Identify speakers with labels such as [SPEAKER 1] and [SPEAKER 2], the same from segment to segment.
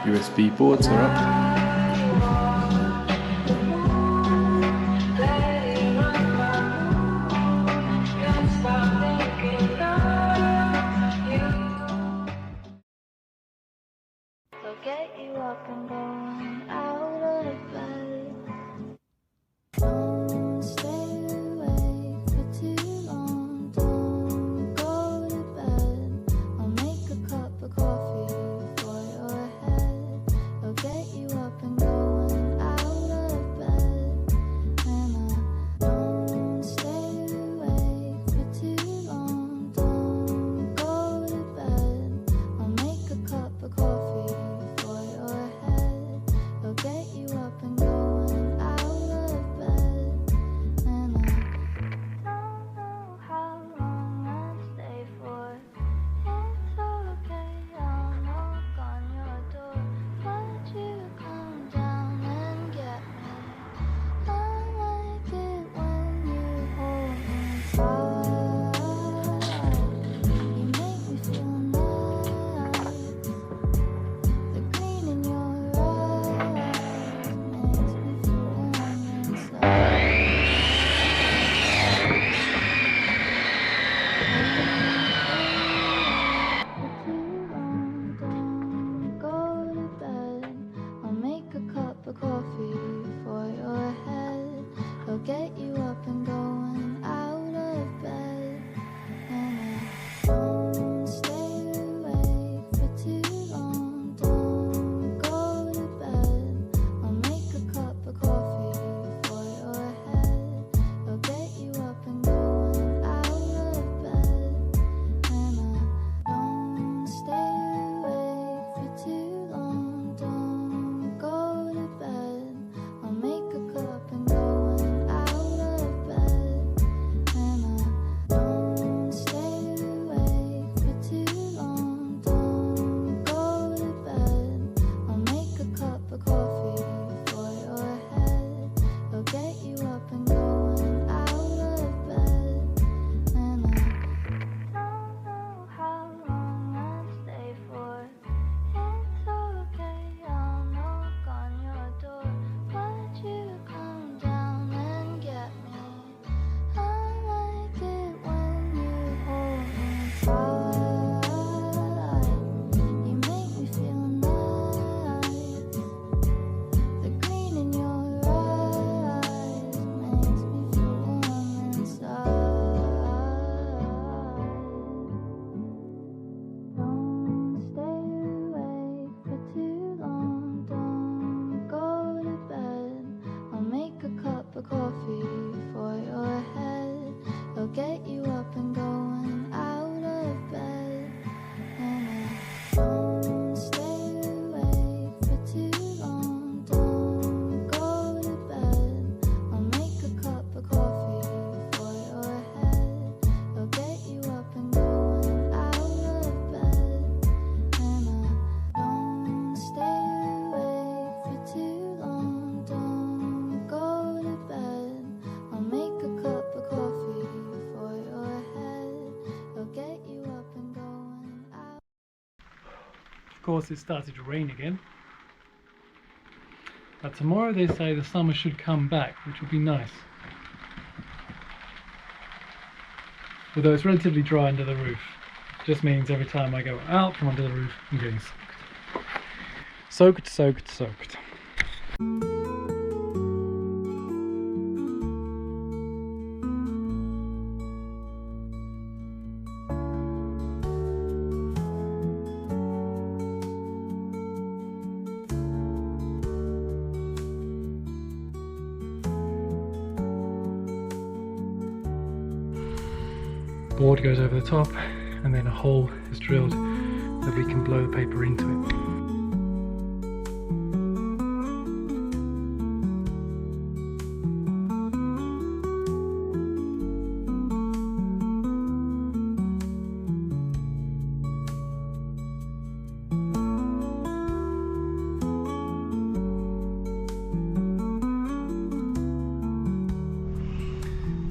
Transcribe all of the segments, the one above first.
[SPEAKER 1] USB boards are up.
[SPEAKER 2] Get you up and going out of bed. Don't stay awake for too long. Don't go to bed. I'll make a cup of coffee for your head. I'll get you up and going out of bed. And I don't stay awake for too long. Don't go to bed. I'll make a cup of coffee. Get you up and going out of bed. And I don't know how long I'll stay for. It's okay, I'll knock on your door. But you come down and get me. I like it when you hold me tight. You make me feel nice. The green in your eyes. Get you up and going out of bed. And I don't stay awake for too long. Don't go to bed. I'll make a cup of coffee for your head. I'll get you up and going out of bed. And I don't stay awake for too long. Don't go to bed. I'll make a cup and going. Get you up and going out of bed. And I don't stay awake for too long. Don't go to bed. I'll make a cup of coffee for your head. I'll get you up and going out of bed. And I don't stay awake for too long. Don't go to bed. I'll make a cup of coffee.
[SPEAKER 3] Of course, it started to rain again, but tomorrow they say the summer should come back, which will be nice. Although it's relatively dry under the roof, just means every time I go out from under the roof I'm getting soaked. Soaked. Board goes over the top, and then a hole is drilled that we can blow the paper into it.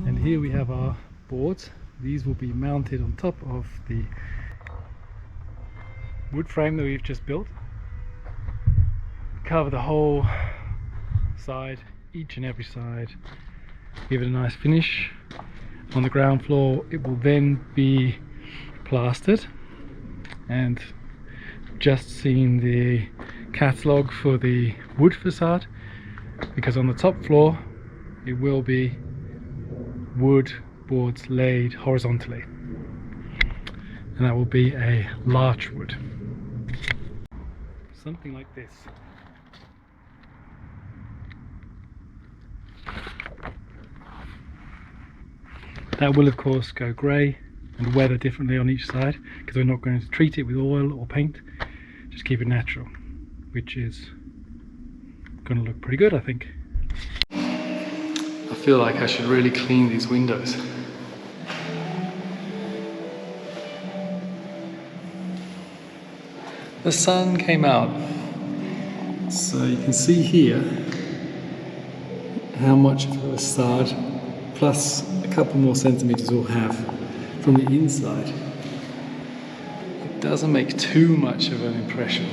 [SPEAKER 3] And here we have our boards. These will be mounted on top of the wood frame that we've just built. cover the whole side, each and every side, give it a nice finish. On the ground floor it will then be plastered, and just seen the catalogue for the wood facade, because on the top floor it will be wood boards laid horizontally, and that will be a larch wood, something like this. That will of course go grey and weather differently on each side, because we're not going to treat it with oil or paint, just keep it natural, which is going to look pretty good, I think. I feel like I should really clean these windows. The sun came out, so you can see here how much of the facade plus a couple more centimeters we'll have from the inside. It doesn't make too much of an impression.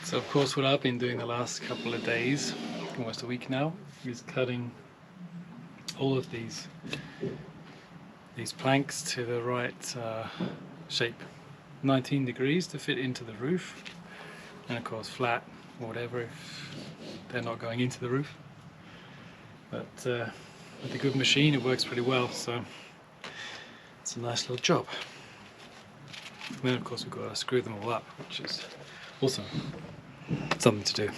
[SPEAKER 3] So of course what I've been doing the last couple of days, almost a week now, is cutting all of these planks to the right shape, 19 degrees to fit into the roof, and of course flat or whatever if they're not going into the roof. But with a good machine it works pretty well, so it's a nice little job. And then of course we've got to screw them all up, which is also something to do.